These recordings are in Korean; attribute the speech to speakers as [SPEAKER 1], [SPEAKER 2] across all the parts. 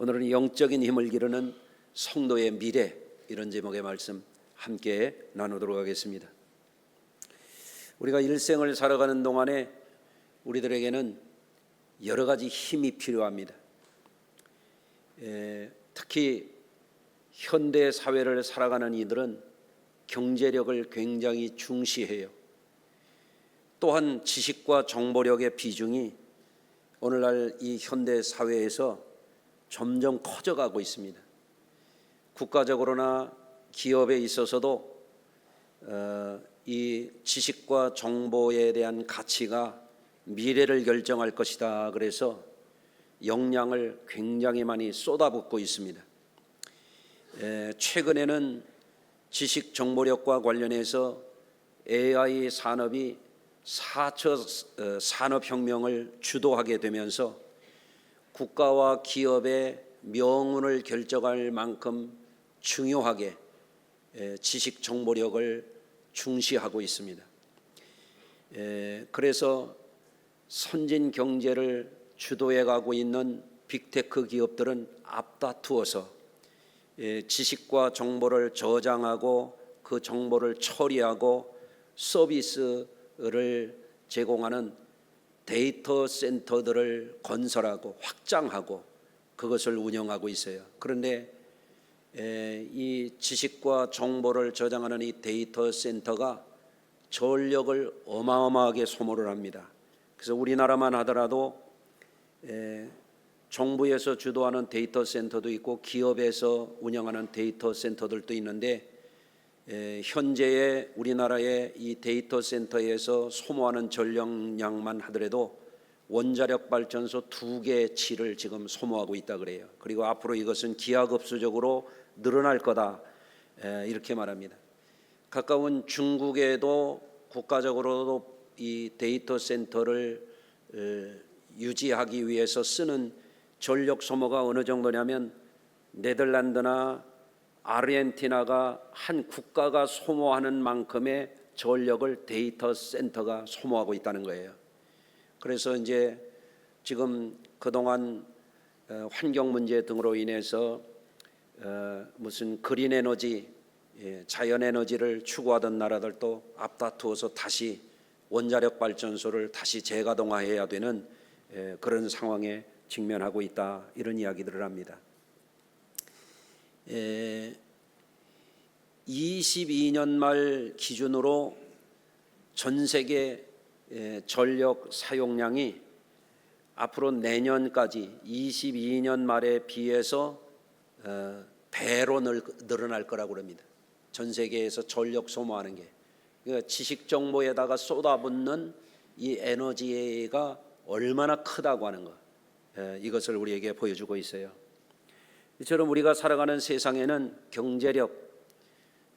[SPEAKER 1] 오늘은 영적인 힘을 기르는 성도의 미래, 이런 제목의 말씀 함께 나누도록 하겠습니다. 우리가 일생을 살아가는 동안에 우리들에게는 여러 가지 힘이 필요합니다. 특히 현대 사회를 살아가는 이들은 경제력을 굉장히 중시해요. 또한 지식과 정보력의 비중이 오늘날 이 현대 사회에서 점점 커져가고 있습니다. 국가적으로나 기업에 있어서도 이 지식과 정보에 대한 가치가 미래를 결정할 것이다. 그래서 역량을 굉장히 많이 쏟아붓고 있습니다. 최근에는 지식 정보력과 관련해서 AI 산업이 4차 산업혁명을 주도하게 되면서 국가와 기업의 명운을 결정할 만큼 중요하게 지식 정보력을 중시하고 있습니다. 그래서 선진 경제를 주도해 가고 있는 빅테크 기업들은 앞다투어서 지식과 정보를 저장하고 그 정보를 처리하고 서비스를 제공하는 데이터 센터들을 건설하고 확장하고 그것을 운영하고 있어요. 그런데 이 지식과 정보를 저장하는 이 데이터 센터가 전력을 어마어마하게 소모를 합니다. 그래서 우리나라만 하더라도 정부에서 주도하는 데이터 센터도 있고 기업에서 운영하는 데이터 센터들도 있는데 현재의 우리나라의 이 데이터 센터에서 소모하는 전력량만 하더라도 원자력 발전소 2개치를 지금 소모하고 있다 그래요. 그리고 앞으로 이것은 기하급수적으로 늘어날 거다, 이렇게 말합니다. 가까운 중국에도 국가적으로도 이 데이터 센터를 유지하기 위해서 쓰는 전력 소모가 어느 정도냐면 네덜란드나 아르헨티나가 한 국가가 소모하는 만큼의 전력을 데이터 센터가 소모하고 있다는 거예요. 그래서 이제 지금 그동안 환경 문제 등으로 인해서 무슨 그린 에너지, 자연 에너지를 추구하던 나라들도 앞다투어서 다시 원자력 발전소를 다시 재가동화해야 되는 그런 상황에 직면하고 있다, 이런 이야기들을 합니다. 22년 말 기준으로 전 세계 전력 사용량이 앞으로 내년까지 22년 말에 비해서 배로 늘어날 거라고 합니다. 전 세계에서 전력 소모하는 게, 그러니까 지식 정보에다가 쏟아붓는 이 에너지가 얼마나 크다고 하는 것, 이것을 우리에게 보여주고 있어요. 이처럼 우리가 살아가는 세상에는 경제력,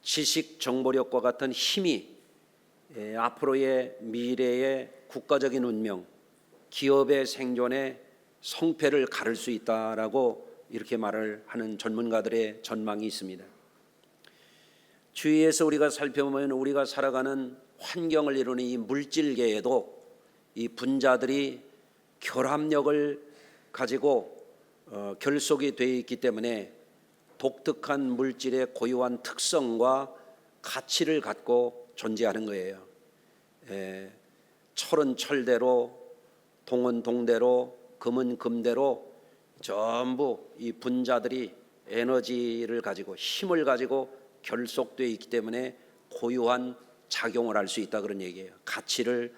[SPEAKER 1] 지식 정보력과 같은 힘이 앞으로의 미래의 국가적인 운명, 기업의 생존에 성패를 가를 수 있다라고 이렇게 말을 하는 전문가들의 전망이 있습니다. 주위에서 우리가 살펴보면 우리가 살아가는 환경을 이루는 이 물질계에도 이 분자들이 결합력을 가지고 결속이 되어 있기 때문에 독특한 물질의 고유한 특성과 가치를 갖고 존재하는 거예요. 철은 철대로, 동은 동대로, 금은 금대로 전부 이 분자들이 에너지를 가지고 힘을 가지고 결속되어 있기 때문에 고유한 작용을 할 수 있다, 그런 얘기예요. 가치를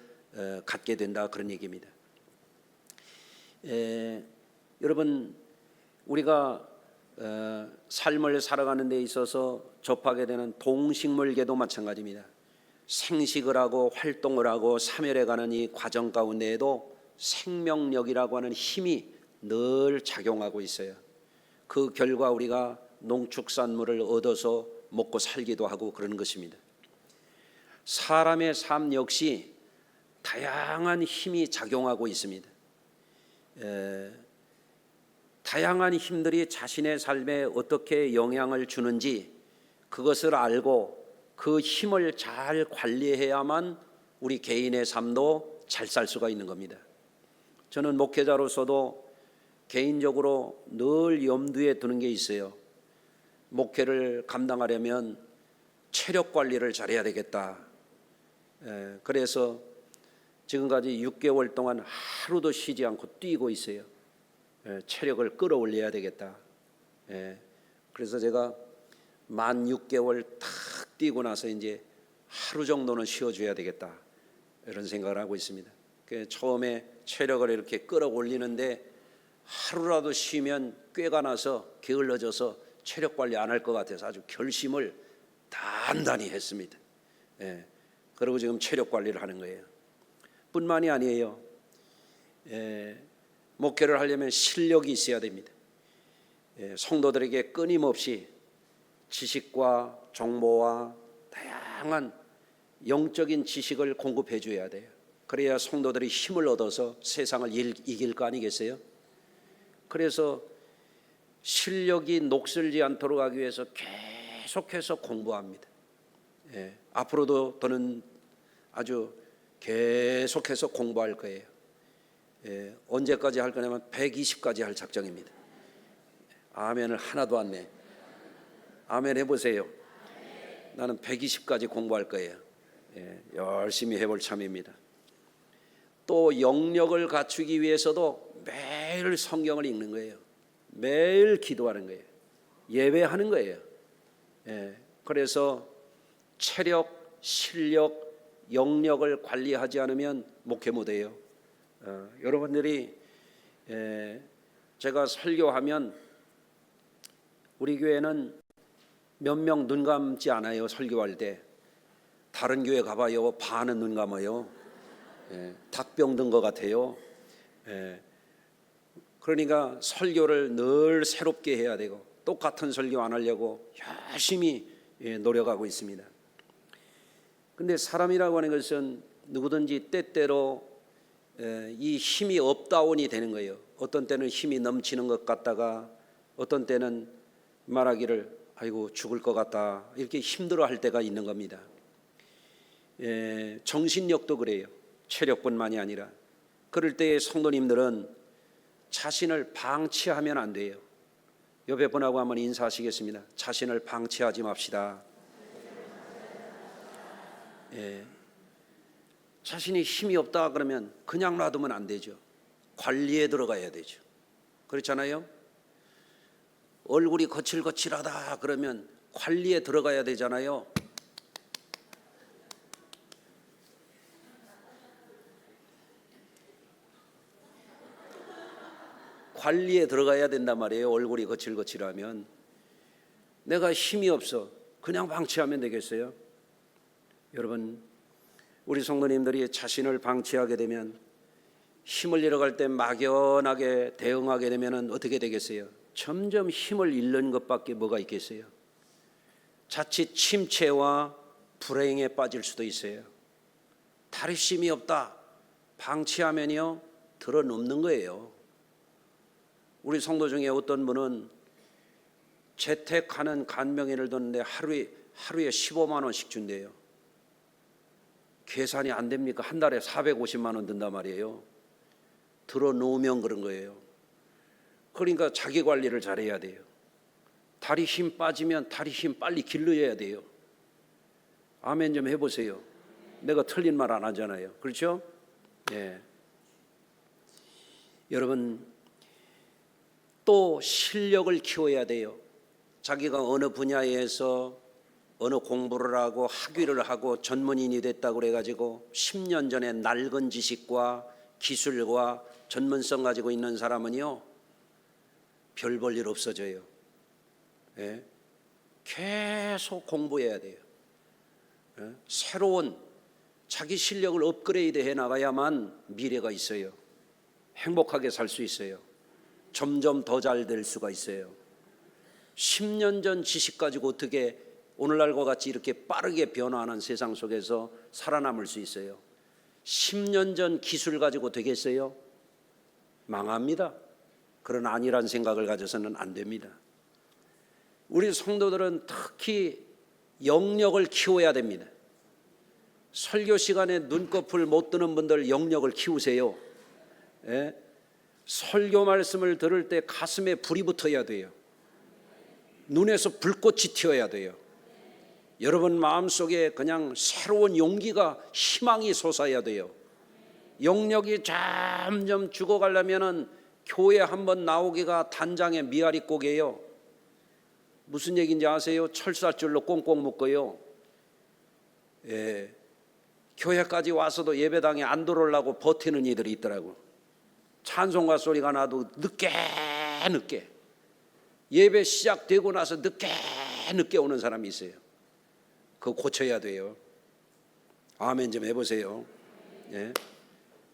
[SPEAKER 1] 갖게 된다, 그런 얘기입니다. 여러분, 우리가 삶을 살아가는 데 있어서 접하게 되는 동식물계도 마찬가지입니다. 생식을 하고 활동을 하고 사멸해가는 이 과정 가운데에도 생명력이라고 하는 힘이 늘 작용하고 있어요. 그 결과 우리가 농축산물을 얻어서 먹고 살기도 하고 그러는 것입니다. 사람의 삶 역시 다양한 힘이 작용하고 있습니다. 다양한 힘들이 자신의 삶에 어떻게 영향을 주는지 그것을 알고 그 힘을 잘 관리해야만 우리 개인의 삶도 잘 살 수가 있는 겁니다. 저는 목회자로서도 개인적으로 늘 염두에 두는 게 있어요. 목회를 감당하려면 체력 관리를 잘해야 되겠다. 그래서 지금까지 6개월 동안 하루도 쉬지 않고 뛰고 있어요. 체력을 끌어올려야 되겠다. 그래서 제가 만 6개월 탁 뛰고 나서 이제 하루 정도는 쉬어줘야 되겠다, 이런 생각을 하고 있습니다. 처음에 체력을 이렇게 끌어올리는데 하루라도 쉬면 꾀가 나서 게을러져서 체력 관리 안 할 것 같아서 아주 결심을 단단히 했습니다. 그리고 지금 체력 관리를 하는 거예요. 뿐만이 아니에요. 목회를 하려면 실력이 있어야 됩니다. 성도들에게 끊임없이 지식과 정보와 다양한 영적인 지식을 공급해 줘야 돼요. 그래야 성도들이 힘을 얻어서 세상을 이길 거 아니겠어요? 그래서 실력이 녹슬지 않도록 하기 위해서 계속해서 공부합니다. 앞으로도 저는 아주 계속해서 공부할 거예요. 언제까지 할 거냐면 120까지 할 작정입니다. 아멘을 하나도 안 내. 아멘 해보세요. 나는 120까지 공부할 거예요. 열심히 해볼 참입니다. 또 영력을 갖추기 위해서도 매일 성경을 읽는 거예요. 매일 기도하는 거예요. 예배하는 거예요. 그래서 체력, 실력, 영력을 관리하지 않으면 목회 못해요. 여러분들이 제가 설교하면 우리 교회는 몇 명 눈 감지 않아요. 설교할 때 다른 교회 가봐요. 반은 눈 감아요. 닭병 든 것 같아요. 그러니까 설교를 늘 새롭게 해야 되고 똑같은 설교 안 하려고 열심히 노력하고 있습니다. 근데 사람이라고 하는 것은 누구든지 때때로 이 힘이 업다운이 되는 거예요. 어떤 때는 힘이 넘치는 것 같다가 어떤 때는 말하기를 아이고 죽을 것 같다 이렇게 힘들어할 때가 있는 겁니다. 정신력도 그래요. 체력뿐만이 아니라. 그럴 때의 성도님들은 자신을 방치하면 안 돼요. 옆에 분하고 한번 인사하시겠습니다. 자신을 방치하지 맙시다. 자신이 힘이 없다 그러면 그냥 놔두면 안 되죠. 관리에 들어가야 되죠. 그렇잖아요. 얼굴이 거칠거칠하다 그러면 관리에 들어가야 되잖아요. 관리에 들어가야 된단 말이에요. 얼굴이 거칠거칠하면. 내가 힘이 없어 그냥 방치하면 되겠어요? 여러분, 우리 성도님들이 자신을 방치하게 되면 힘을 잃어갈 때 막연하게 대응하게 되면 어떻게 되겠어요? 점점 힘을 잃는 것밖에 뭐가 있겠어요? 자칫 침체와 불행에 빠질 수도 있어요. 다리 힘이 없다 방치하면요 들어눕는 거예요. 우리 성도 중에 어떤 분은 재택하는 간병인을 뒀는데 하루에 15만 원씩 준대요. 계산이 안 됩니까? 한 달에 450만 원 든단 말이에요. 들어놓으면 그런 거예요. 그러니까 자기 관리를 잘해야 돼요. 다리 힘 빠지면 다리 힘 빨리 길러야 돼요. 아멘 좀 해보세요. 내가 틀린 말 안 하잖아요. 그렇죠? 여러분, 또 실력을 키워야 돼요. 자기가 어느 분야에서 어느 공부를 하고 학위를 하고 전문인이 됐다고 그래가지고 10년 전에 낡은 지식과 기술과 전문성 가지고 있는 사람은요 별 볼 일 없어져요. 계속 공부해야 돼요. 새로운 자기 실력을 업그레이드 해 나가야만 미래가 있어요. 행복하게 살 수 있어요. 점점 더 잘 될 수가 있어요. 10년 전 지식 가지고 어떻게 오늘날과 같이 이렇게 빠르게 변화하는 세상 속에서 살아남을 수 있어요? 10년 전 기술 가지고 되겠어요? 망합니다. 그런 안일한 생각을 가져서는 안 됩니다. 우리 성도들은 특히 영력을 키워야 됩니다. 설교 시간에 눈꺼풀 못 뜨는 분들 영력을 키우세요. 설교 말씀을 들을 때 가슴에 불이 붙어야 돼요. 눈에서 불꽃이 튀어야 돼요. 여러분 마음속에 그냥 새로운 용기가, 희망이 솟아야 돼요. 영역이 점점 죽어가려면은 교회 한번 나오기가 단장의 미아리 고개예요. 무슨 얘기인지 아세요? 철사줄로 꽁꽁 묶어요. 교회까지 와서도 예배당에 안 들어오려고 버티는 이들이 있더라고. 찬송가 소리가 나도 늦게 예배 시작되고 나서 늦게 오는 사람이 있어요. 그거 고쳐야 돼요. 아멘 좀 해보세요.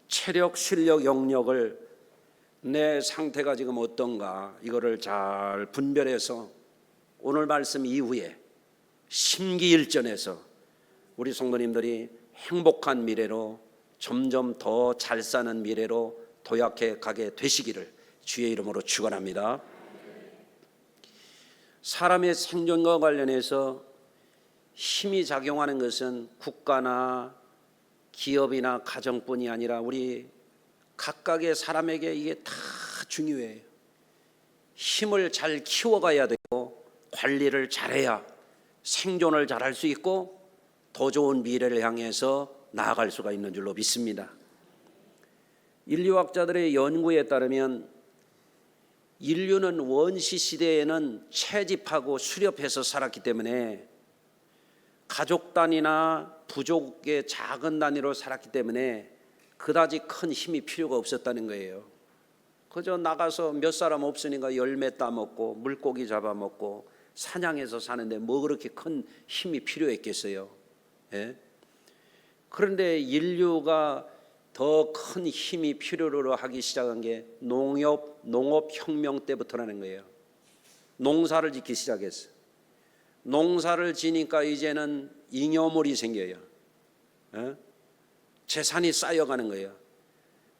[SPEAKER 1] 체력, 실력, 영역을 내 상태가 지금 어떤가 이거를 잘 분별해서 오늘 말씀 이후에 심기일전에서 우리 성도님들이 행복한 미래로 점점 더 잘 사는 미래로 도약해 가게 되시기를 주의 이름으로 축원합니다. 사람의 생존과 관련해서 힘이 작용하는 것은 국가나 기업이나 가정뿐이 아니라 우리 각각의 사람에게 이게 다 중요해요. 힘을 잘 키워가야 되고 관리를 잘해야 생존을 잘할 수 있고 더 좋은 미래를 향해서 나아갈 수가 있는 줄로 믿습니다. 인류학자들의 연구에 따르면 인류는 원시 시대에는 채집하고 수렵해서 살았기 때문에 가족 단위나 부족의 작은 단위로 살았기 때문에 그다지 큰 힘이 필요가 없었다는 거예요. 그저 나가서 몇 사람 없으니까 열매 따먹고 물고기 잡아먹고 사냥해서 사는데 뭐 그렇게 큰 힘이 필요했겠어요. 그런데 인류가 더 큰 힘이 필요로 하기 시작한 게 농업혁명 때부터라는 거예요. 농사를 짓기 시작했어요. 농사를 지니까 이제는 잉여물이 생겨요. 재산이 쌓여가는 거예요.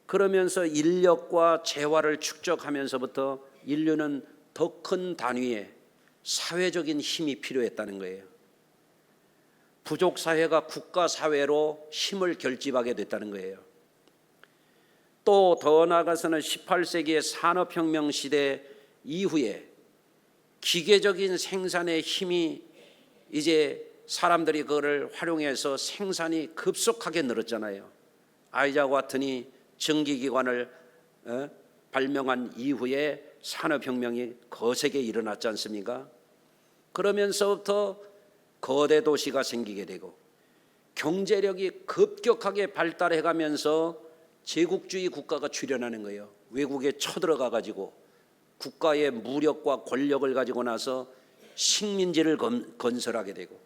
[SPEAKER 1] 그러면서 인력과 재화를 축적하면서부터 인류는 더 큰 단위의 사회적인 힘이 필요했다는 거예요. 부족사회가 국가사회로 힘을 결집하게 됐다는 거예요. 또 더 나아가서는 18세기의 산업혁명 시대 이후에 기계적인 생산의 힘이 이제 사람들이 그거를 활용해서 생산이 급속하게 늘었잖아요. 아이작 와튼이 전기기관을 발명한 이후에 산업혁명이 거세게 일어났지 않습니까? 그러면서부터 거대 도시가 생기게 되고 경제력이 급격하게 발달해 가면서 제국주의 국가가 출현하는 거예요. 외국에 쳐들어가 가지고 국가의 무력과 권력을 가지고 나서 식민지를 건설하게 되고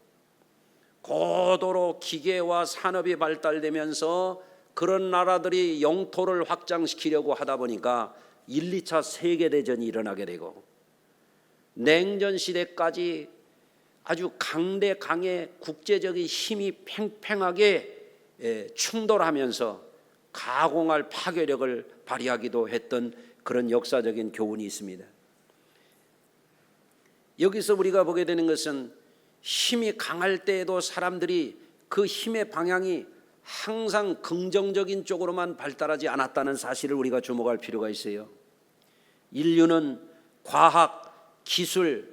[SPEAKER 1] 고도로 기계와 산업이 발달되면서 그런 나라들이 영토를 확장시키려고 하다 보니까 1, 2차 세계대전이 일어나게 되고 냉전 시대까지 아주 강대 국제적인 힘이 팽팽하게 충돌하면서 가공할 파괴력을 발휘하기도 했던 그런 역사적인 교훈이 있습니다. 여기서 우리가 보게 되는 것은 힘이 강할 때에도 사람들이 그 힘의 방향이 항상 긍정적인 쪽으로만 발달하지 않았다는 사실을 우리가 주목할 필요가 있어요. 인류는 과학, 기술,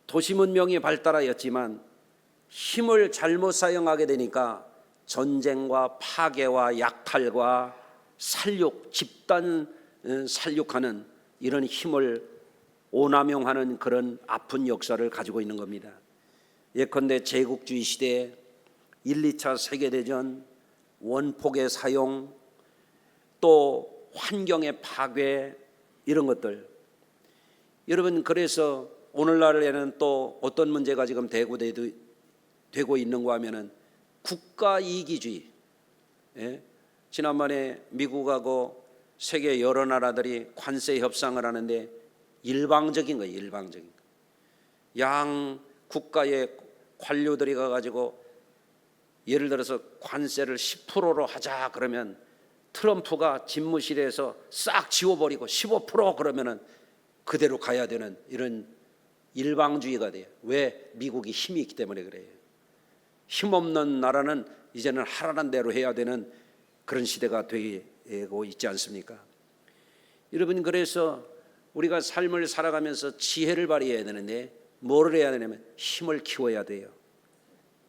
[SPEAKER 1] 도시문명이 발달하였지만 힘을 잘못 사용하게 되니까 전쟁과 파괴와 약탈과 살육, 집단 살육하는 이런 힘을 오남용하는 그런 아픈 역사를 가지고 있는 겁니다. 예컨대 제국주의 시대에 1, 2차 세계대전, 원폭의 사용, 또 환경의 파괴 이런 것들. 여러분 그래서 오늘날에는 또 어떤 문제가 지금 되고 있는가 하면은 국가이기주의. 지난번에 미국하고 세계 여러 나라들이 관세 협상을 하는데 일방적인 거예요. 일방적인 거. 양 국가의 관료들이 가가지고 예를 들어서 관세를 10%로 하자 그러면 트럼프가 집무실에서 싹 지워버리고 15% 그러면은 그대로 가야 되는 이런 일방주의가 돼요. 왜? 미국이 힘이 있기 때문에 그래요. 힘없는 나라는 이제는 하라는 대로 해야 되는 그런 시대가 되고 있지 않습니까? 여러분, 그래서 우리가 삶을 살아가면서 지혜를 발휘해야 되는데 뭐를 해야 되냐면 힘을 키워야 돼요.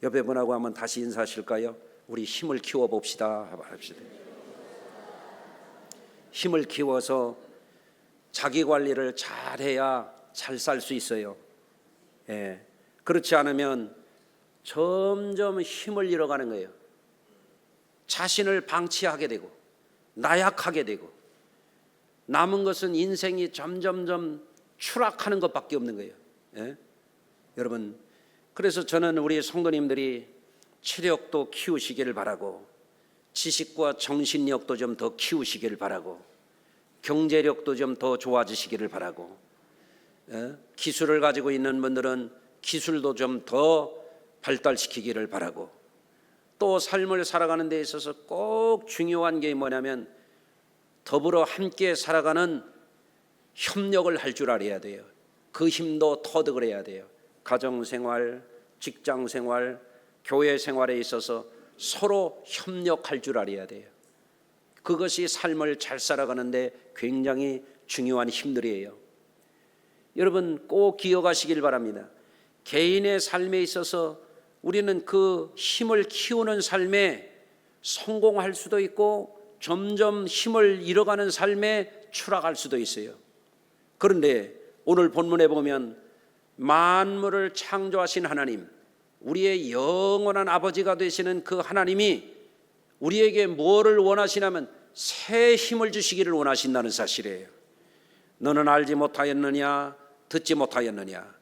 [SPEAKER 1] 옆에 분하고 한번 다시 인사하실까요? 우리 힘을 키워봅시다 말합시다. 힘을 키워서 자기 관리를 잘해야 잘 살 수 있어요. 예. 그렇지 않으면 점점 힘을 잃어가는 거예요. 자신을 방치하게 되고 나약하게 되고 남은 것은 인생이 점점점 추락하는 것밖에 없는 거예요. 예? 여러분, 그래서 저는 우리 성도님들이 체력도 키우시기를 바라고 지식과 정신력도 좀 더 키우시기를 바라고 경제력도 좀 더 좋아지시기를 바라고 기술을 가지고 있는 분들은 기술도 좀 더 발달시키기를 바라고 또 삶을 살아가는 데 있어서 꼭 중요한 게 뭐냐면 더불어 함께 살아가는 협력을 할 줄 알아야 돼요. 그 힘도 터득을 해야 돼요. 가정생활, 직장생활, 교회생활에 있어서 서로 협력할 줄 알아야 돼요. 그것이 삶을 잘 살아가는데 굉장히 중요한 힘들이에요. 여러분 꼭 기억하시길 바랍니다. 개인의 삶에 있어서 우리는 그 힘을 키우는 삶에 성공할 수도 있고 점점 힘을 잃어가는 삶에 추락할 수도 있어요. 그런데 오늘 본문에 보면 만물을 창조하신 하나님, 우리의 영원한 아버지가 되시는 그 하나님이 우리에게 뭐를 원하시냐면 새 힘을 주시기를 원하신다는 사실이에요. 너는 알지 못하였느냐, 듣지 못하였느냐.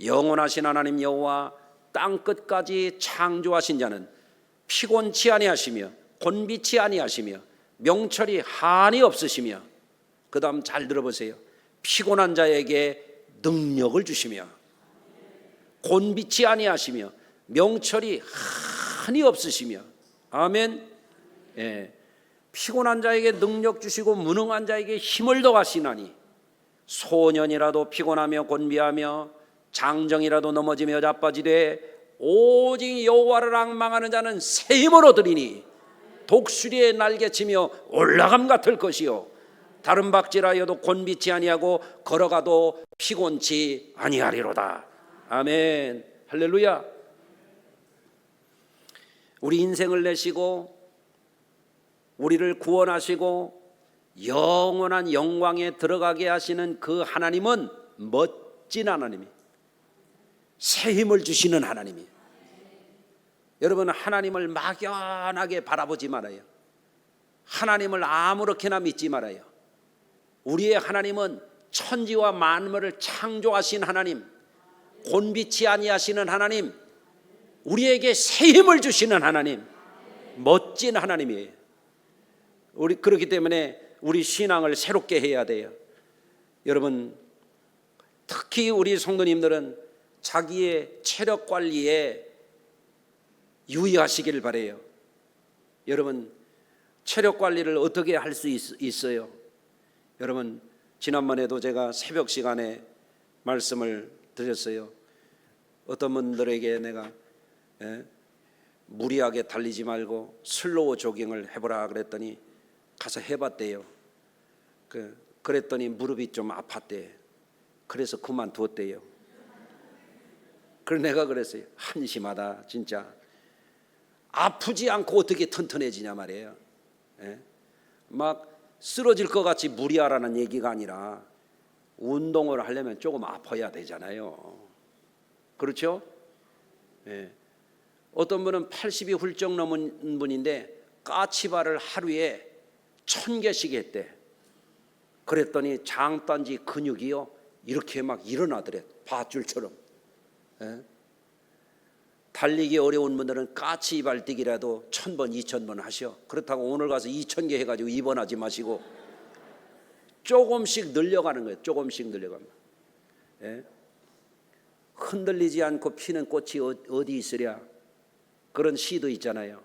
[SPEAKER 1] 영원하신 하나님 여호와 땅 끝까지 창조하신 자는 피곤치 아니하시며 곤비치 아니하시며 명철이 한이 없으시며, 그 다음 잘 들어보세요. 피곤한 자에게 능력을 주시며 곤비치 아니하시며 명철이 한이 없으시며. 아멘. 예. 피곤한 자에게 능력 주시고 무능한 자에게 힘을 더하시나니 소년이라도 피곤하며 곤비하며 장정이라도 넘어지며 자빠지되 오직 여호와를 앙망하는 자는 새 힘을 얻으리니 독수리의 날개치며 올라감 같을 것이요 다른 박질하여도 곤비치 아니하고 걸어가도 피곤치 아니하리로다. 아멘. 할렐루야. 우리 인생을 내시고 우리를 구원하시고 영원한 영광에 들어가게 하시는 그 하나님은 멋진 하나님이에요. 새 힘을 주시는 하나님이에요. 여러분, 하나님을 막연하게 바라보지 말아요. 하나님을 아무렇게나 믿지 말아요. 우리의 하나님은 천지와 만물을 창조하신 하나님, 곤비치 아니하시는 하나님, 우리에게 새 힘을 주시는 하나님, 멋진 하나님이에요. 그렇기 때문에 우리 신앙을 새롭게 해야 돼요. 여러분, 특히 우리 성도님들은 자기의 체력 관리에 유의하시기를 바라요. 여러분, 체력 관리를 어떻게 할 수 있어요? 여러분, 지난번에도 제가 새벽 시간에 말씀을 드렸어요. 어떤 분들에게 내가 무리하게 달리지 말고 슬로우 조깅을 해보라 그랬더니 가서 해봤대요. 그랬더니 무릎이 좀 아팠대. 그래서 그만두었대요. 그래서 내가 그랬어요. 한심하다 진짜. 아프지 않고 어떻게 튼튼해지냐 말이에요. 막 쓰러질 것 같이 무리하라는 얘기가 아니라 운동을 하려면 조금 아파야 되잖아요. 그렇죠? 어떤 분은 80이 훌쩍 넘은 분인데 까치발을 하루에 1000개씩 했대. 그랬더니 장단지 근육이요 이렇게 막 일어나더래. 밧줄처럼. 달리기 어려운 분들은 까치발 뛰기라도 1000번 2000번 하셔. 그렇다고 오늘 가서 2000개 해가지고 입원하지 마시고 조금씩 늘려가는 거예요. 조금씩 늘려가면. 흔들리지 않고 피는 꽃이 어디 있으랴. 그런 시도 있잖아요.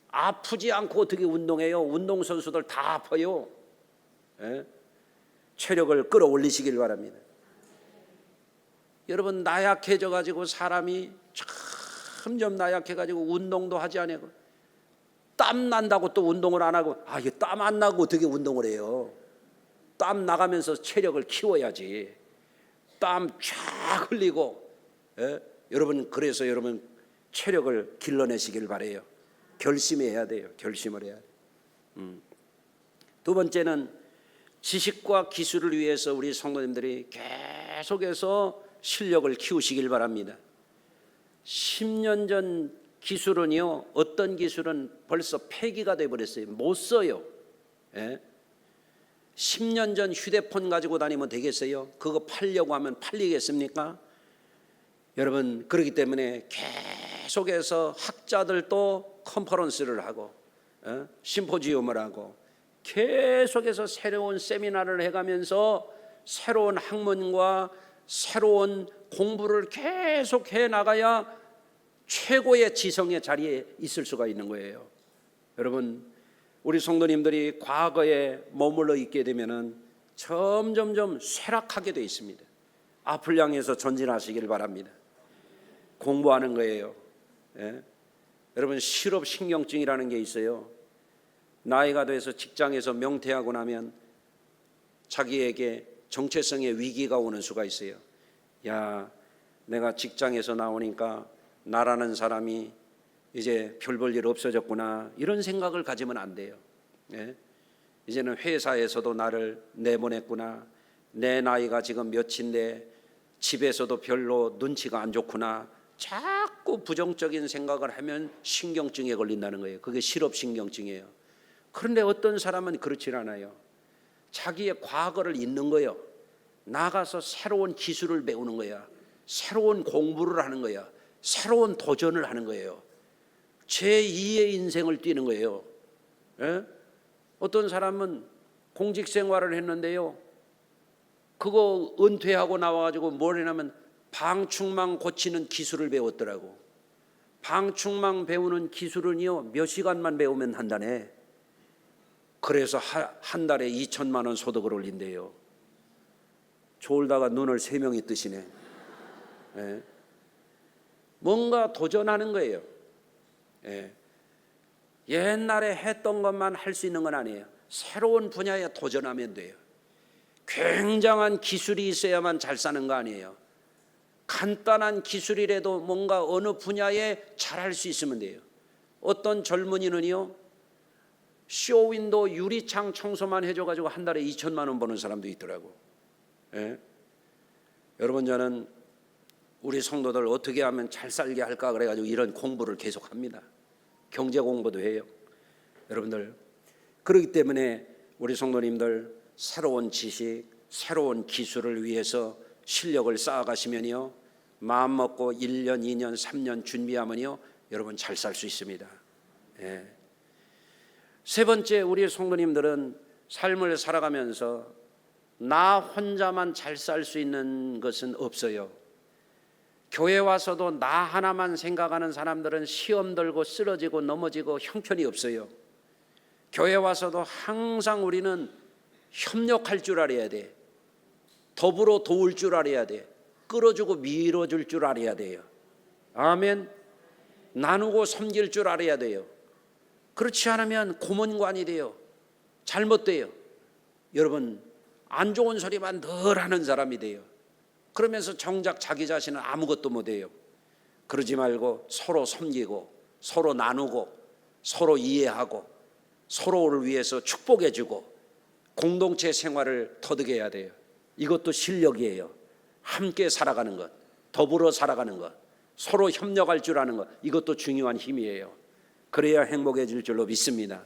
[SPEAKER 1] 아프지 않고 어떻게 운동해요? 운동선수들 다 아파요. 체력을 끌어올리시길 바랍니다. 여러분, 나약해져 가지고 사람이 점점 나약해 가지고 운동도 하지 않고 땀 난다고 또 운동을 안 하고, 이게 땀 안 나고 어떻게 운동을 해요? 땀 나가면서 체력을 키워야지. 땀 쫙 흘리고, 예? 여러분, 그래서 여러분 체력을 길러내시길 바래요. 결심해야 돼요. 결심을 해야 돼요. 두 번째는 지식과 기술을 위해서 우리 성도님들이 계속해서 실력을 키우시길 바랍니다. 10년 전 기술은요, 어떤 기술은 벌써 폐기가 돼버렸어요. 못 써요. 예? 10년 전 휴대폰 가지고 다니면 되겠어요? 그거 팔려고 하면 팔리겠습니까? 여러분, 그렇기 때문에 계속해서 학자들도 컨퍼런스를 하고 심포지움을 하고 계속해서 새로운 세미나를 해가면서 새로운 학문과 새로운 공부를 계속 해나가야 최고의 지성의 자리에 있을 수가 있는 거예요. 여러분, 우리 성도님들이 과거에 머물러 있게 되면은 점점점 쇠락하게 돼 있습니다. 앞을 향해서 전진하시길 바랍니다. 공부하는 거예요. 예? 여러분, 실업신경증이라는 게 있어요. 나이가 돼서 직장에서 명퇴하고 나면 자기에게 정체성의 위기가 오는 수가 있어요. 야, 내가 직장에서 나오니까 나라는 사람이 이제 별 볼 일 없어졌구나, 이런 생각을 가지면 안 돼요. 예? 이제는 회사에서도 나를 내보냈구나, 내 나이가 지금 몇인데 집에서도 별로 눈치가 안 좋구나, 자꾸 부정적인 생각을 하면 신경증에 걸린다는 거예요. 그게 실업신경증이에요. 그런데 어떤 사람은 그렇지 않아요. 자기의 과거를 잊는 거예요. 나가서 새로운 기술을 배우는 거야. 새로운 공부를 하는 거야. 새로운 도전을 하는 거예요. 제2의 인생을 뛰는 거예요. 예? 어떤 사람은 공직 생활을 했는데요, 그거 은퇴하고 나와가지고 뭘 했냐면 방충망 고치는 기술을 배웠더라고. 방충망 배우는 기술은요, 몇 시간만 배우면 한다네. 그래서 한 달에 2천만 원 소득을 올린대요. 졸다가 눈을 3명이 뜨시네. 예. 뭔가 도전하는 거예요. 예. 옛날에 했던 것만 할 수 있는 건 아니에요. 새로운 분야에 도전하면 돼요. 굉장한 기술이 있어야만 잘 사는 거 아니에요. 간단한 기술이라도 뭔가 어느 분야에 잘할 수 있으면 돼요. 어떤 젊은이는요, 쇼윈도 유리창 청소만 해줘가지고 한 달에 2천만 원 버는 사람도 있더라고. 예? 여러분, 저는 우리 성도들 어떻게 하면 잘 살게 할까 그래가지고 이런 공부를 계속합니다. 경제 공부도 해요. 여러분들, 그렇기 때문에 우리 성도님들 새로운 지식, 새로운 기술을 위해서 실력을 쌓아가시면요, 마음 먹고 1년, 2년, 3년 준비하면요, 여러분 잘 살 수 있습니다. 예. 세 번째, 우리 성도님들은 삶을 살아가면서 나 혼자만 잘 살 수 있는 것은 없어요. 교회 와서도 나 하나만 생각하는 사람들은 시험 들고 쓰러지고 넘어지고 형편이 없어요. 교회 와서도 항상 우리는 협력할 줄 알아야 돼. 더불어 도울 줄 알아야 돼. 끌어주고 밀어줄 줄 알아야 돼요. 아멘. 나누고 섬길 줄 알아야 돼요. 그렇지 않으면 고문관이 돼요. 잘못돼요. 여러분, 안 좋은 소리만 늘 하는 사람이 돼요. 그러면서 정작 자기 자신은 아무것도 못해요. 그러지 말고 서로 섬기고 서로 나누고 서로 이해하고 서로를 위해서 축복해주고 공동체 생활을 터득해야 돼요. 이것도 실력이에요. 함께 살아가는 것, 더불어 살아가는 것, 서로 협력할 줄 아는 것, 이것도 중요한 힘이에요. 그래야 행복해질 줄로 믿습니다.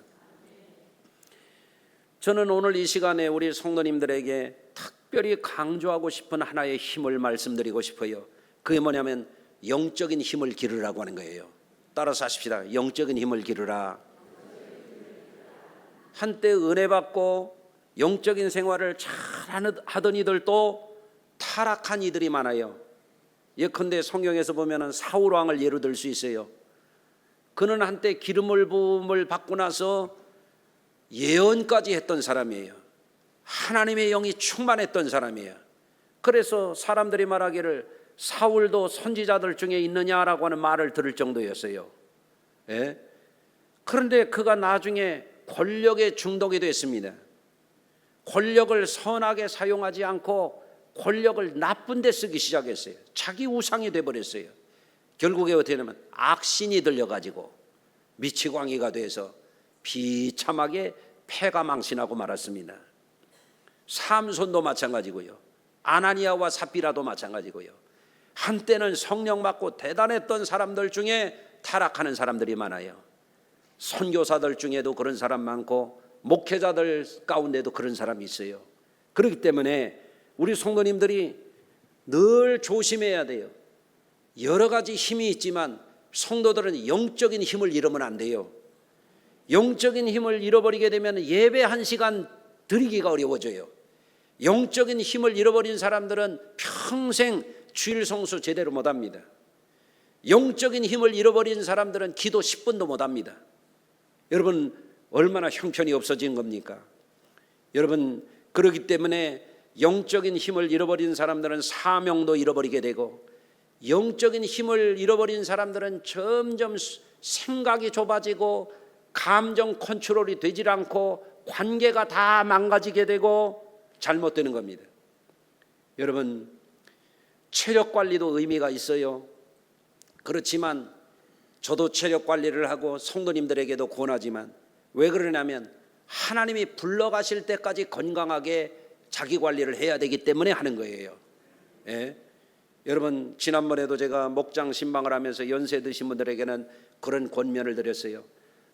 [SPEAKER 1] 저는 오늘 이 시간에 우리 성도님들에게 특별히 강조하고 싶은 하나의 힘을 말씀드리고 싶어요. 그게 뭐냐면 영적인 힘을 기르라고 하는 거예요. 따라서 하십시다. 영적인 힘을 기르라. 한때 은혜 받고 영적인 생활을 잘 하던 이들도 타락한 이들이 많아요. 예컨대 성경에서 보면 사울 왕을 예로 들 수 있어요. 그는 한때 기름을 부음을 받고 나서 예언까지 했던 사람이에요. 하나님의 영이 충만했던 사람이에요. 그래서 사람들이 말하기를 사울도 선지자들 중에 있느냐라고 하는 말을 들을 정도였어요. 예? 그런데 그가 나중에 권력에 중독이 됐습니다. 권력을 선하게 사용하지 않고 권력을 나쁜 데 쓰기 시작했어요. 자기 우상이 돼버렸어요. 결국에 어떻게 되냐면 악신이 들려가지고 미치광이가 돼서 비참하게 패가 망신하고 말았습니다. 삼손도 마찬가지고요. 아나니아와 삽비라도 마찬가지고요. 한때는 성령 받고 대단했던 사람들 중에 타락하는 사람들이 많아요. 선교사들 중에도 그런 사람 많고 목회자들 가운데도 그런 사람이 있어요. 그렇기 때문에 우리 성도님들이 늘 조심해야 돼요. 여러 가지 힘이 있지만 성도들은 영적인 힘을 잃으면 안 돼요. 영적인 힘을 잃어버리게 되면 예배 한 시간 드리기가 어려워져요. 영적인 힘을 잃어버린 사람들은 평생 주일 성수 제대로 못합니다. 영적인 힘을 잃어버린 사람들은 기도 10분도 못합니다. 여러분 얼마나 형편이 없어진 겁니까? 여러분 그렇기 때문에 영적인 힘을 잃어버린 사람들은 사명도 잃어버리게 되고, 영적인 힘을 잃어버린 사람들은 점점 생각이 좁아지고 감정 컨트롤이 되질 않고 관계가 다 망가지게 되고 잘못되는 겁니다. 여러분 체력 관리도 의미가 있어요. 그렇지만 저도 체력 관리를 하고 성도님들에게도 권하지만 왜 그러냐면 하나님이 불러가실 때까지 건강하게 자기 관리를 해야 되기 때문에 하는 거예요. 예? 여러분 지난번에도 제가 목장 신방을 하면서 연세 드신 분들에게는 그런 권면을 드렸어요.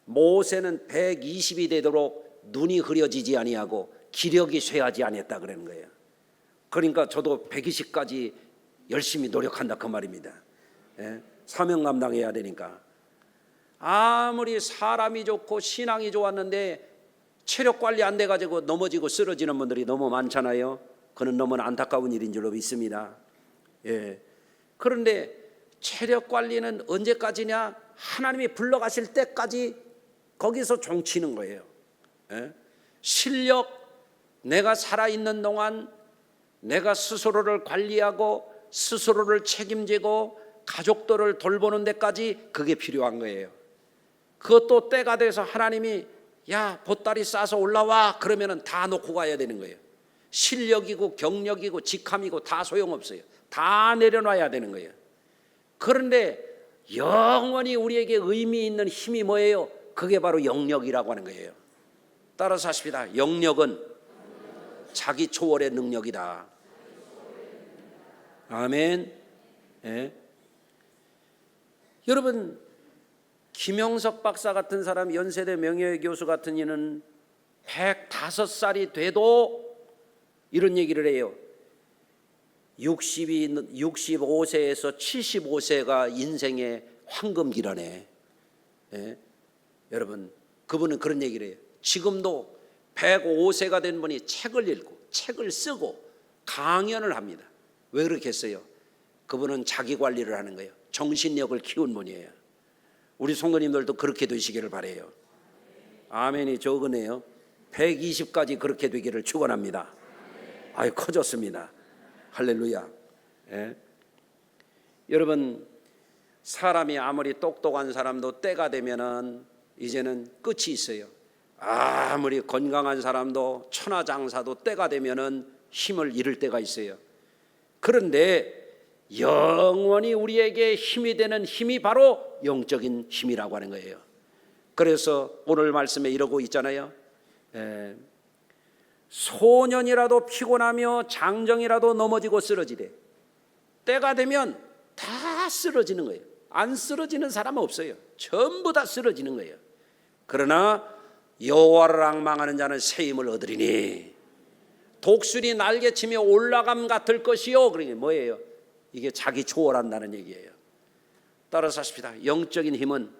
[SPEAKER 1] 모세는 120이 되도록 눈이 흐려지지 아니하고 기력이 쇠하지 아니했다 그러는 거예요. 그러니까 저도 120까지 열심히 노력한다 그 말입니다. 예? 사명 감당해야 되니까. 아무리 사람이 좋고 신앙이 좋았는데 체력 관리 안 돼가지고 넘어지고 쓰러지는 분들이 너무 많잖아요. 그는 너무 안타까운 일인 줄로 믿습니다. 예. 그런데 체력 관리는 언제까지냐? 하나님이 불러가실 때까지 거기서 종치는 거예요. 예? 실력, 내가 살아있는 동안 내가 스스로를 관리하고 스스로를 책임지고 가족들을 돌보는 데까지 그게 필요한 거예요. 그것도 때가 돼서 하나님이 야 보따리 싸서 올라와 그러면은 다 놓고 가야 되는 거예요. 실력이고 경력이고 직함이고 다 소용없어요. 다 내려놔야 되는 거예요. 그런데 영원히 우리에게 의미 있는 힘이 뭐예요? 그게 바로 영력이라고 하는 거예요. 따라서 하십시다. 영력은 자기 초월의 능력이다. 아멘. 예. 여러분 김영석 박사 같은 사람, 연세대 명예교수 같은 이는 105살이 돼도 이런 얘기를 해요. 65세에서 75세가 인생의 황금기라네. 예? 여러분 그분은 그런 얘기를 해요. 지금도 105세가 된 분이 책을 읽고 책을 쓰고 강연을 합니다. 왜 그렇게 했어요? 그분은 자기 관리를 하는 거예요. 정신력을 키운 분이에요. 우리 성도님들도 그렇게 되시기를 바라요. 아멘이 적으네요. 120까지 그렇게 되기를 축원합니다. 아이 커졌습니다. 할렐루야. 예? 여러분 사람이 아무리 똑똑한 사람도 때가 되면은 이제는 끝이 있어요. 아무리 건강한 사람도 천하장사도 때가 되면은 힘을 잃을 때가 있어요. 그런데 영원히 우리에게 힘이 되는 힘이 바로 영적인 힘이라고 하는 거예요. 그래서 오늘 말씀에 이러고 있잖아요. 소년이라도 피곤하며 장정이라도 넘어지고 쓰러지되 때가 되면 다 쓰러지는 거예요. 안 쓰러지는 사람은 없어요. 전부 다 쓰러지는 거예요. 그러나 여호와를 앙망하는 자는 새 힘을 얻으리니 독수리 날개치며 올라감 같을 것이요. 그러니 뭐예요? 이게 자기 초월한다는 얘기예요. 따라서 하십시다. 영적인 힘은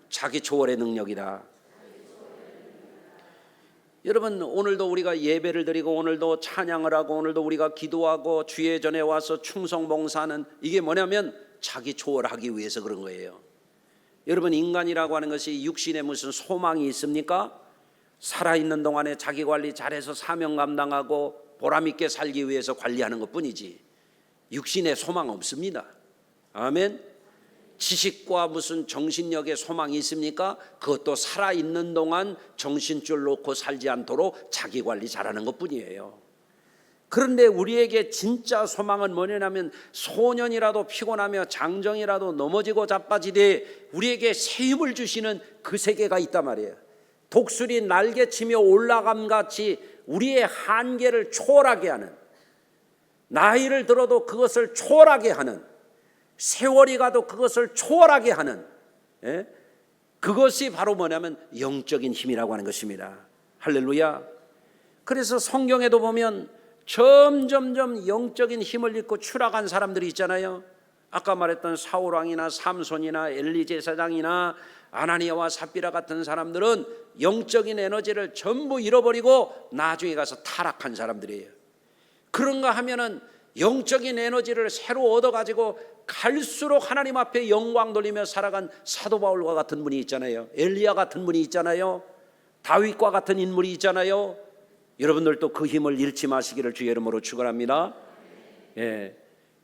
[SPEAKER 1] 자기 초월의 능력이다. 여러분 오늘도 우리가 예배를 드리고 오늘도 찬양을 하고 오늘도 우리가 기도하고 주의 전에 와서 충성봉사하는 이게 뭐냐면 자기 초월하기 위해서 그런 거예요. 여러분 인간이라고 하는 것이 육신에 무슨 소망이 있습니까? 살아있는 동안에 자기 관리 잘해서 사명 감당하고 보람있게 살기 위해서 관리하는 것뿐이지 육신에 소망 없습니다. 아멘. 지식과 무슨 정신력의 소망이 있습니까? 그것도 살아있는 동안 정신줄 놓고 살지 않도록 자기 관리 잘하는 것뿐이에요. 그런데 우리에게 진짜 소망은 뭐냐면 소년이라도 피곤하며 장정이라도 넘어지고 자빠지되 우리에게 새 힘을 주시는 그 세계가 있단 말이에요. 독수리 날개치며 올라감같이 우리의 한계를 초월하게 하는, 나이를 들어도 그것을 초월하게 하는, 세월이 가도 그것을 초월하게 하는, 그것이 바로 뭐냐면 영적인 힘이라고 하는 것입니다. 할렐루야. 그래서 성경에도 보면 점점점 영적인 힘을 잃고 추락한 사람들이 있잖아요. 아까 말했던 사울왕이나 삼손이나 엘리 제사장이나 아나니아와 삽비라 같은 사람들은 영적인 에너지를 전부 잃어버리고 나중에 가서 타락한 사람들이에요. 그런가 하면은 영적인 에너지를 새로 얻어가지고 갈수록 하나님 앞에 영광 돌리며 살아간 사도 바울과 같은 분이 있잖아요. 엘리야 같은 분이 있잖아요. 다윗과 같은 인물이 있잖아요. 여러분들도 그 힘을 잃지 마시기를 주의 이름으로 축원합니다.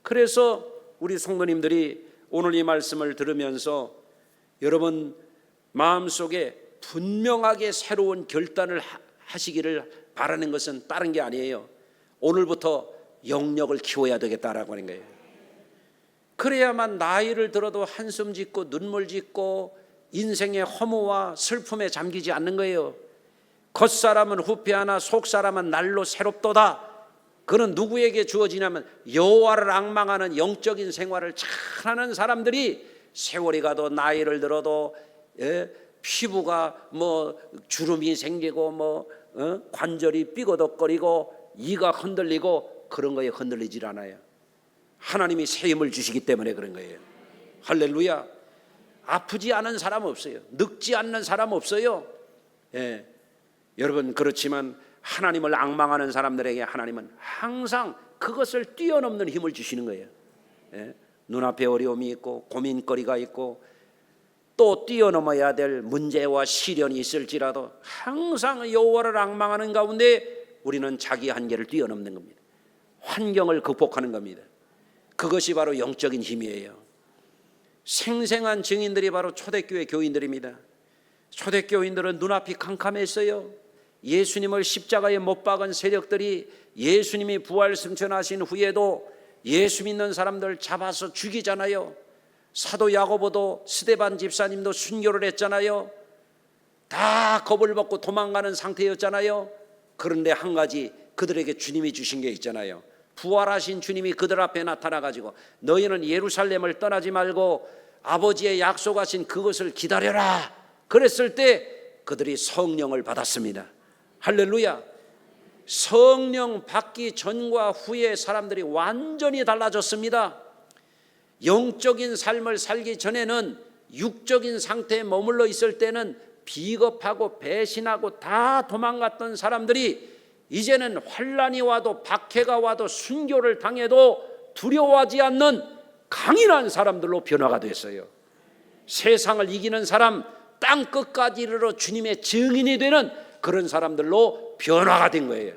[SPEAKER 1] 그래서 우리 성도님들이 오늘 이 말씀을 들으면서 여러분 마음속에 분명하게 새로운 결단을 하시기를 바라는 것은 다른 게 아니에요. 오늘부터 영력을 키워야 되겠다라고 하는 거예요. 그래야만 나이를 들어도 한숨 짓고 눈물 짓고 인생의 허무와 슬픔에 잠기지 않는 거예요. 겉사람은 후패하나 속사람은 날로 새롭도다. 그는 누구에게 주어지냐면 여호와를 앙망하는 영적인 생활을 잘하는 사람들이 세월이 가도 나이를 들어도 피부가 뭐 주름이 생기고 관절이 삐거덕거리고 이가 흔들리고 그런 거에 흔들리질 않아요. 하나님이 새 힘을 주시기 때문에 그런 거예요. 할렐루야. 아프지 않은 사람 없어요. 늙지 않는 사람 없어요. 여러분 그렇지만 하나님을 앙망하는 사람들에게 하나님은 항상 그것을 뛰어넘는 힘을 주시는 거예요. 눈앞에 어려움이 있고 고민거리가 있고 또 뛰어넘어야 될 문제와 시련이 있을지라도 항상 여호와를 앙망하는 가운데 우리는 자기 한계를 뛰어넘는 겁니다. 환경을 극복하는 겁니다. 그것이 바로 영적인 힘이에요. 생생한 증인들이 바로 초대교회 교인들입니다. 초대교인들은 눈앞이 캄캄했어요. 예수님을 십자가에 못 박은 세력들이 예수님이 부활 승천하신 후에도 예수 믿는 사람들 잡아서 죽이잖아요. 사도 야고보도 스데반 집사님도 순교를 했잖아요. 다 겁을 먹고 도망가는 상태였잖아요. 그런데 한 가지 그들에게 주님이 주신 게 있잖아요. 부활하신 주님이 그들 앞에 나타나가지고 너희는 예루살렘을 떠나지 말고 아버지의 약속하신 그것을 기다려라. 그랬을 때 그들이 성령을 받았습니다. 할렐루야. 성령 받기 전과 후에 사람들이 완전히 달라졌습니다. 영적인 삶을 살기 전에는 육적인 상태에 머물러 있을 때는 비겁하고 배신하고 다 도망갔던 사람들이 이제는 환난이 와도 박해가 와도 순교를 당해도 두려워하지 않는 강인한 사람들로 변화가 됐어요. 세상을 이기는 사람, 땅 끝까지 이르러 주님의 증인이 되는 그런 사람들로 변화가 된 거예요.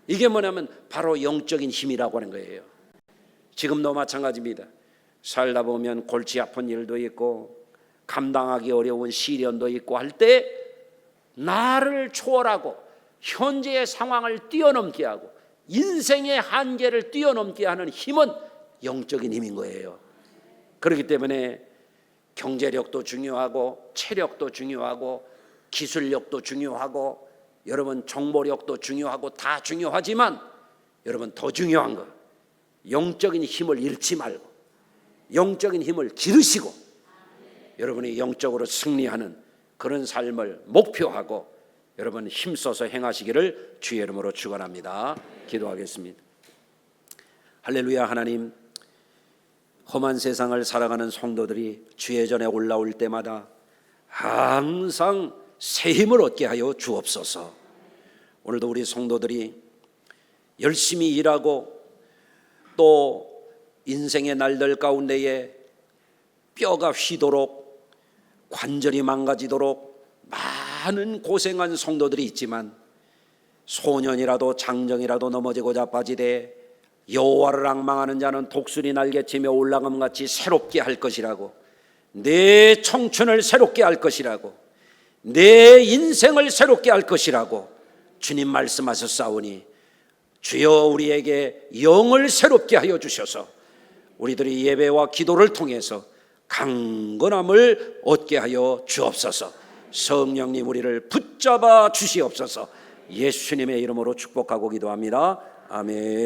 [SPEAKER 1] 이게 뭐냐면 바로 영적인 힘이라고 하는 거예요. 지금도 마찬가지입니다. 살다 보면 골치 아픈 일도 있고 감당하기 어려운 시련도 있고 할 때 나를 초월하고 현재의 상황을 뛰어넘게 하고 인생의 한계를 뛰어넘게 하는 힘은 영적인 힘인 거예요. 그렇기 때문에 경제력도 중요하고 체력도 중요하고 기술력도 중요하고 여러분 정보력도 중요하고 다 중요하지만 여러분 더 중요한 거 영적인 힘을 잃지 말고 영적인 힘을 기르시고 여러분이 영적으로 승리하는 그런 삶을 목표하고 여러분 힘써서 행하시기를 주의 이름으로 축원합니다. 기도하겠습니다. 할렐루야. 하나님, 험한 세상을 살아가는 성도들이 주의 전에 올라올 때마다 항상 새 힘을 얻게 하여 주옵소서. 오늘도 우리 성도들이 열심히 일하고 또 인생의 날들 가운데에 뼈가 휘도록 관절이 망가지도록 많은 고생한 성도들이 있지만 소년이라도 장정이라도 넘어지고 자빠지되 여호와를 앙망하는 자는 독수리 날개치며 올라감같이 새롭게 할 것이라고 내 청춘을 새롭게 할 것이라고, 내 인생을 새롭게 할 것이라고 주님 말씀하셨사오니 주여 우리에게 영을 새롭게 하여 주셔서 우리들이 예배와 기도를 통해서 강건함을 얻게 하여 주옵소서. 성령님 우리를 붙잡아 주시옵소서. 예수님의 이름으로 축복하고 기도합니다. 아멘.